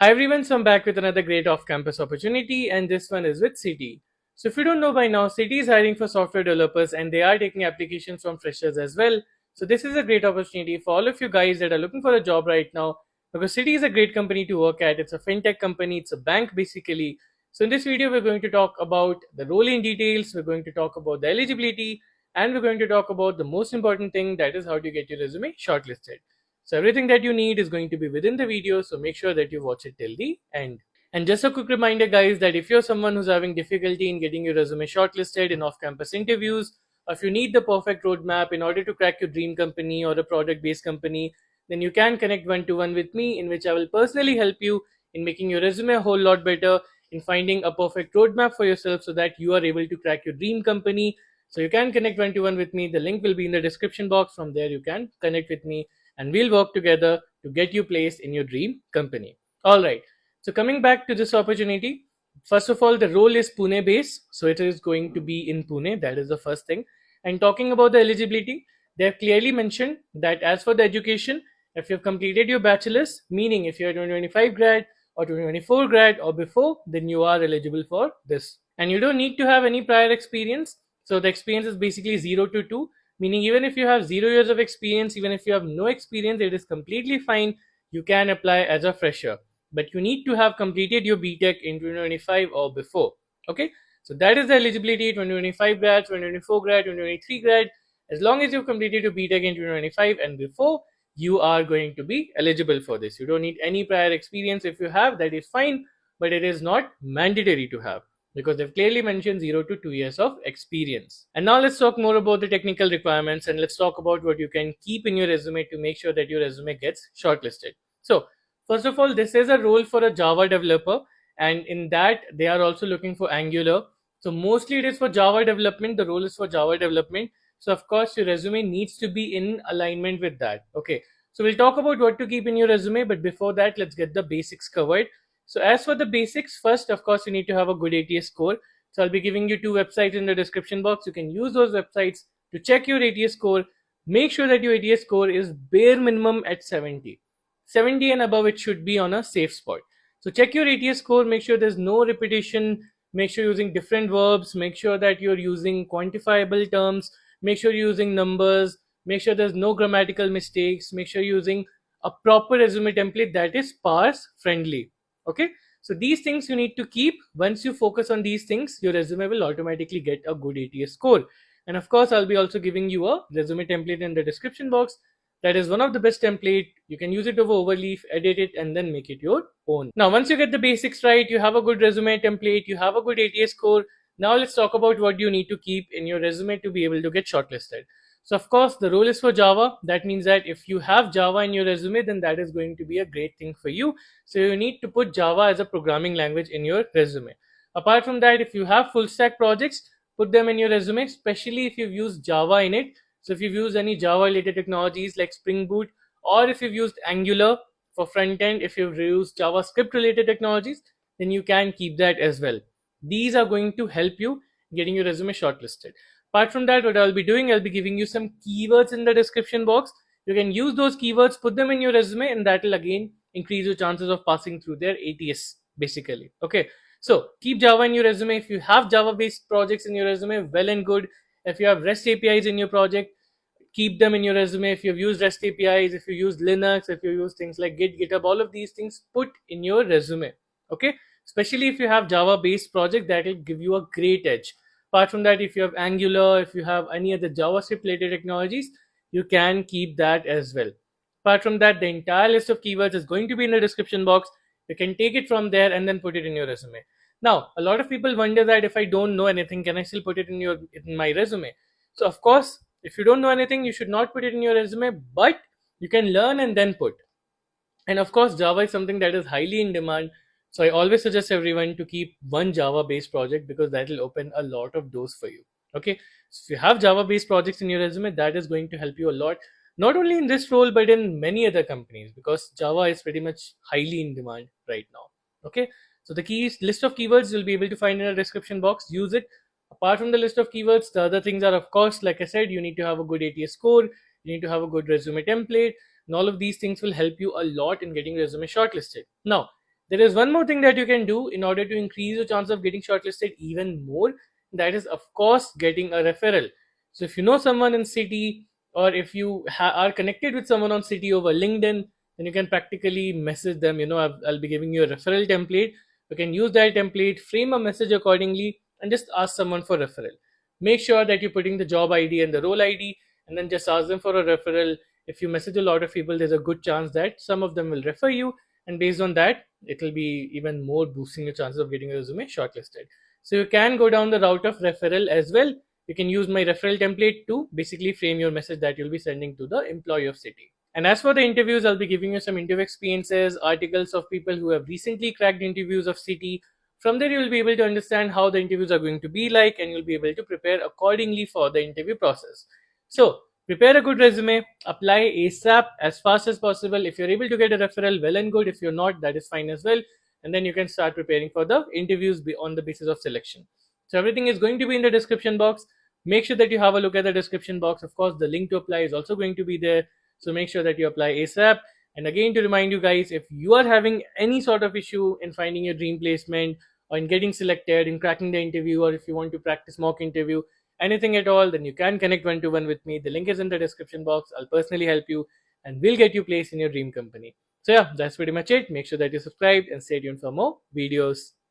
Hi everyone, so I'm back with another great off-campus opportunity, and this one is with Citi. So if you don't know by now, Citi is hiring for software developers and they are taking applications from freshers as well. So this is a great opportunity for all of you guys that are looking for a job right now, because Citi is a great company to work at. It's a fintech company, it's a bank basically. So in this video, we're going to talk about the role in details, we're going to talk about the eligibility, and we're going to talk about the most important thing, that is how to get your resume shortlisted. So everything that you need is going to be within the video, so make sure that you watch it till the end. And just a quick reminder, guys, that if you're someone who's having difficulty in getting your resume shortlisted in off-campus interviews, or if you need the perfect roadmap in order to crack your dream company or a product-based company, then you can connect one-to-one with me, in which I will personally help you in making your resume a whole lot better, in finding a perfect roadmap for yourself so that you are able to crack your dream company. So you can connect one-to-one with me. The link will be in the description box. From there, you can connect with me and we'll work together to get you placed in your dream company. All right. So coming back to this opportunity, first of all, the role is Pune based, so it is going to be in Pune. That is the first thing. And talking about the eligibility, they have clearly mentioned that as for the education, if you've completed your bachelor's, meaning if you're a 2025 grad or 2024 grad or before, then you are eligible for this. And you don't need to have any prior experience. So the experience is basically 0 to 2, meaning even if you have 0 years of experience, even if you have no experience, it is completely fine. You can apply as a fresher, but you need to have completed your BTech in 2025 or before. Okay, so that is the eligibility: 2025 grad, 2024 grad, 2023 grad. As long as you've completed your BTech in 2025 and before, you are going to be eligible for this. You don't need any prior experience. If you have, that is fine, but it is not mandatory to have, because they've clearly mentioned 0 to 2 years of experience. And now let's talk more about the technical requirements, and let's talk about what you can keep in your resume to make sure that your resume gets shortlisted. So first of all, this is a role for a Java developer, and in that they are also looking for Angular. So mostly it is for Java development. The role is for Java development. So of course your resume needs to be in alignment with that. Okay. So we'll talk about what to keep in your resume, but before that, let's get the basics covered. So as for the basics, first, of course, you need to have a good ATS score. So I'll be giving you 2 websites in the description box. You can use those websites to check your ATS score. Make sure that your ATS score is bare minimum at 70. 70 and above, it should be on a safe spot. So check your ATS score, make sure there's no repetition, make sure you're using different verbs, make sure that you're using quantifiable terms, make sure you're using numbers, make sure there's no grammatical mistakes, make sure you're using a proper resume template that is parse friendly. Okay, so these things you need to keep. Once you focus on these things, your resume will automatically get a good ATS score. And of course, I'll be also giving you a resume template in the description box. That is one of the best template. You can use it over Overleaf, edit it, and then make it your own. Now, once you get the basics right, you have a good resume template, you have a good ATS score. Now let's talk about what you need to keep in your resume to be able to get shortlisted. So of course, the role is for Java. That means that if you have Java in your resume, then that is going to be a great thing for you. So you need to put Java as a programming language in your resume. Apart from that, if you have full stack projects, put them in your resume, especially if you've used Java in it. So if you've used any Java related technologies like Spring Boot, or if you've used Angular for front end, if you've used JavaScript related technologies, then you can keep that as well. These are going to help you getting your resume shortlisted. Apart from that, what I'll be doing, I'll be giving you some keywords in the description box. You can use those keywords, put them in your resume, and that will again increase your chances of passing through their ATS basically. Okay, so keep Java in your resume. If you have Java based projects in your resume, well and good. If you have REST APIs in your project, keep them in your resume. If you've used REST APIs, if you use Linux, if you use things like Git, GitHub, all of these things, put in your resume. Okay, especially if you have Java based project, that will give you a great edge. Apart from that, if you have Angular, if you have any other JavaScript related technologies, you can keep that as well. Apart from that, the entire list of keywords is going to be in the description box. You can take it from there and then put it in your resume. Now, a lot of people wonder that if I don't know anything, can I still put it in my resume? So of course, if you don't know anything, you should not put it in your resume, but you can learn and then put. And of course, Java is something that is highly in demand. So I always suggest everyone to keep one Java based project, because that will open a lot of doors for you. Okay. So if you have Java based projects in your resume, that is going to help you a lot, not only in this role, but in many other companies, because Java is pretty much highly in demand right now. Okay. So the list of keywords you'll be able to find in the description box. Use it. Apart from the list of keywords, the other things are, of course, like I said, you need to have a good ATS score, you need to have a good resume template, and all of these things will help you a lot in getting resume shortlisted. Now, There is one more thing that you can do in order to increase your chance of getting shortlisted even more. That is, of course, getting a referral. So if you know someone in Citi, or if you are connected with someone on Citi over LinkedIn, then you can practically message them. I'll be giving you a referral template. You can use that template, frame a message accordingly, and just ask someone for referral. Make sure that you're putting the job ID and the role ID, and then just ask them for a referral. If you message a lot of people, there's a good chance that some of them will refer you, and based on that, it will be even more boosting your chances of getting a resume shortlisted. So you can go down the route of referral as well. You can use my referral template to basically frame your message that you'll be sending to the employee of Citi. And as for the interviews, I'll be giving you some interview experiences, articles of people who have recently cracked interviews of Citi. From there, you will be able to understand how the interviews are going to be like, and you'll be able to prepare accordingly for the interview process. So, prepare a good resume, apply ASAP as fast as possible. If you're able to get a referral, well and good. If you're not, that is fine as well. And then you can start preparing for the interviews on the basis of selection. So, everything is going to be in the description box. Make sure that you have a look at the description box. Of course, the link to apply is also going to be there. So, make sure that you apply ASAP. And again, to remind you guys, if you are having any sort of issue in finding your dream placement, or in getting selected, in cracking the interview, or if you want to practice mock interview, anything at all, then you can connect one to one with me. The link is in the description box. I'll personally help you and we'll get you placed in your dream company. So yeah, that's pretty much it. Make sure that you subscribe and stay tuned for more videos.